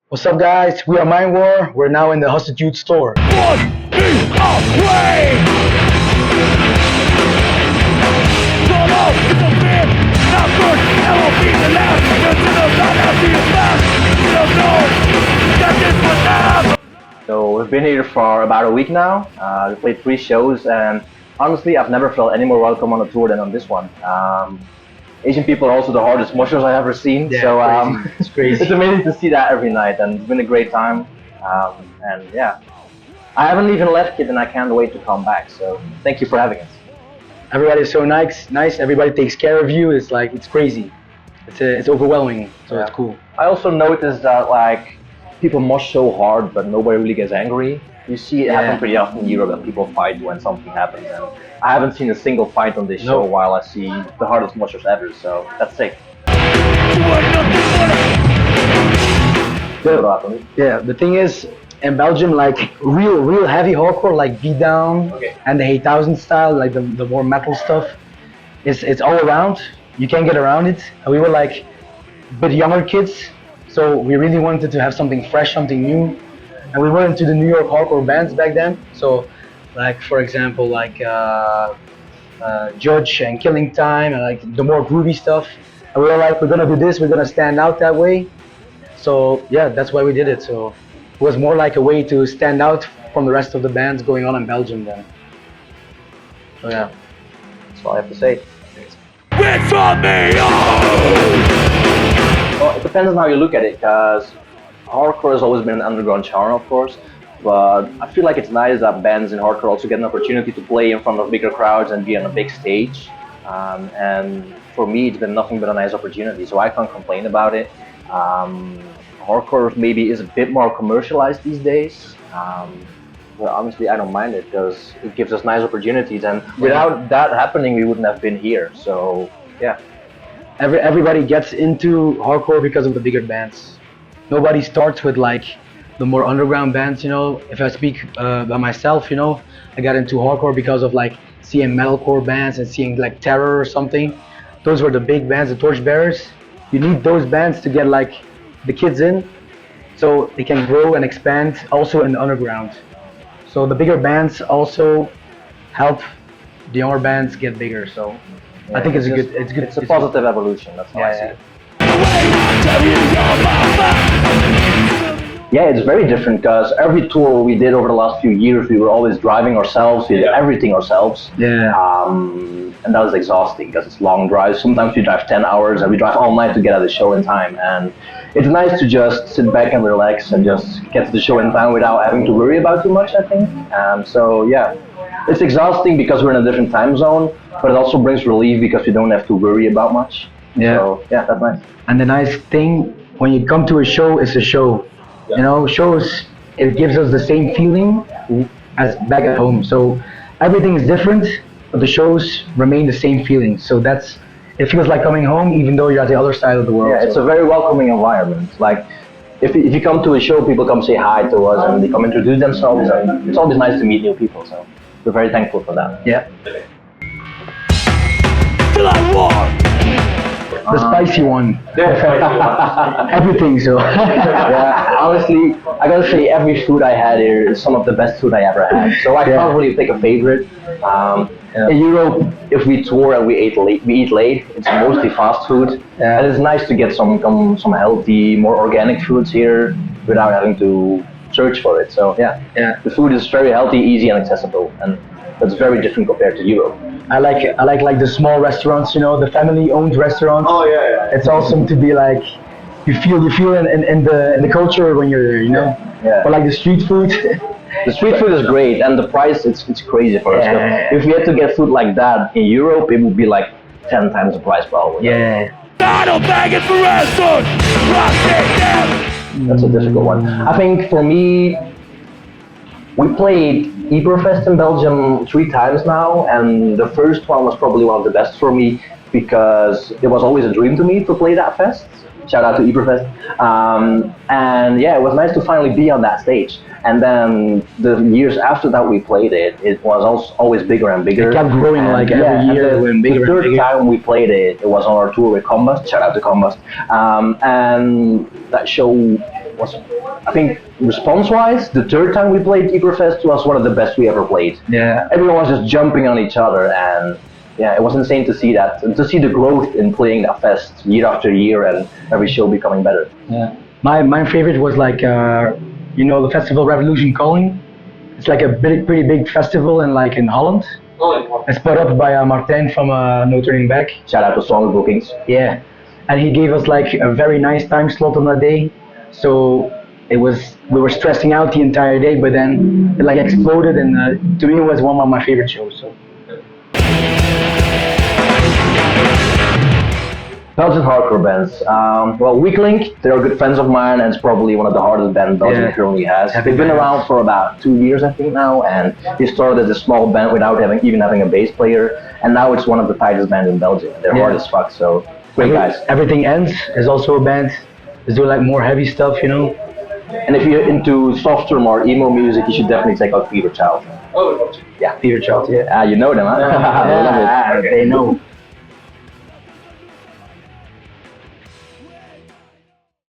What's up, guys? We are MINDWAR. We're now in the Husted store. So we've been here for about a week now. We played 3 shows, and honestly, I've never felt any more welcome on a tour than on this one. Asian people are also the hardest mushers I've ever seen. Yeah, so crazy. It's crazy. it's amazing to see that every night, and it's been a great time. And yeah, I haven't even left yet, and I can't wait to come back. So thank you for having us. Everybody's so nice. Everybody takes care of you. It's like it's crazy. It's overwhelming. So it's cool. I also noticed that like people mush so hard, but nobody really gets angry. You see it happen pretty often in Europe that people fight when something happens, and I haven't seen a single fight on this show while I see the hardest mushers ever, so that's sick. The thing is, in Belgium, like real heavy hardcore, like beat down and the 8000 style, like the more metal stuff, it's all around. You can't get around it. And we were like a bit younger kids, so we really wanted to have something fresh, something new. And we were into the New York hardcore bands back then. So, like for example, like Judge and Killing Time, and like the more groovy stuff. And we were like, we're gonna do this. We're gonna stand out that way. So yeah, that's why we did it. So it was more like a way to stand out from the rest of the bands going on in Belgium then. So yeah, That's all I have to say. It's on me! Well, it depends on how you look at it, because hardcore has always been an underground genre, of course. But I feel like it's nice that bands in hardcore also get an opportunity to play in front of bigger crowds and be on a big stage. And for me, it's been nothing but a nice opportunity, so I can't complain about it. Hardcore maybe is a bit more commercialized these days. But honestly, I don't mind it because it gives us nice opportunities, and without that happening, we wouldn't have been here. So yeah. everybody gets into hardcore because of the bigger bands. Nobody starts with like the more underground bands, you know. If I speak by myself, you know, I got into hardcore because of like seeing metalcore bands and seeing like Terror or something. Those were the big bands, the torchbearers. You need those bands to get like the kids in, so they can grow and expand also in the underground. So the bigger bands also help the younger bands get bigger. So I think it's good. It's a positive evolution. That's how I see it. Yeah, it's very different because every tour we did over the last few years, we were always driving ourselves. We did everything ourselves. And that was exhausting because it's long drives. Sometimes we drive 10 hours and we drive all night to get at the show in time. And it's nice to just sit back and relax and just get to the show in time without having to worry about too much, I think. So yeah, it's exhausting because we're in a different time zone, but it also brings relief because we don't have to worry about much. So yeah, that's nice. And the nice thing, when you come to a show, it's a show. You know, shows, it gives us the same feeling as back at home. So everything is different, but the shows remain the same feeling. So it feels like coming home even though you're at the other side of the world. Yeah, it's a very welcoming environment. Like, if you come to a show, people come say hi to us and they come introduce themselves, and it's always nice to meet new people. So we're very thankful for that. Yeah. Till I war! The spicy one. Everything, so. Yeah, honestly, I gotta say every food I had here is some of the best food I ever had. So I can't really pick a favorite. In Europe, if we tour and we eat late. It's mostly fast food, and it's nice to get some healthy, more organic foods here without having to search for it. So yeah, the food is very healthy, easy, and accessible, and that's very different compared to Europe. I like the small restaurants, you know, the family-owned restaurants. Oh yeah. It's awesome to be like, you feel in the culture when you're there, you know. Yeah. But like the street food. The street food is great, and the price it's crazy for us. So if we had to get food like that in Europe, it would be like 10 times the price probably. Yeah. Battle bagging for ransom! Rock it down! That's a difficult one. I think for me, we played Iberfest in Belgium 3 times now, and the first one was probably one of the best for me because it was always a dream to me to play that fest. Shout out to Iberfest. And yeah, it was nice to finally be on that stage. And then the years after that we played it, it was also always bigger and bigger. It kept growing like every year, when bigger the and bigger. third time we played it, it was on our tour with Combust. Shout out to Combust. And that show was, I think, response-wise, the third time we played Fest was one of the best we ever played. Yeah. Everyone was just jumping on each other, and yeah, it was insane to see that, and to see the growth in playing that fest year after year, and every show becoming better. Yeah. My favorite was like the festival Revolution Calling. It's like a pretty big festival in Holland. It's put up by Martin from No Turning Back. Shout out to Song Bookings. Yeah, and he gave us like a very nice time slot on that day. So we were stressing out the entire day, but then it like exploded, and to me it was one of my favorite shows. So. Belgian hardcore bands. Well, Weak Link, they're good friends of mine, and it's probably one of the hardest bands Belgium currently has. They've been around for about 2 years, I think, now, and they started as a small band without even having a bass player, and now it's one of the tightest bands in Belgium. They're hard as fuck, so great guys. Everything Ends is also a band. They do like more heavy stuff, And if you're into softer, more emo music, you should definitely check out Fever Child. Yeah, Peter Child, yeah. You know them, huh? Yeah, they know.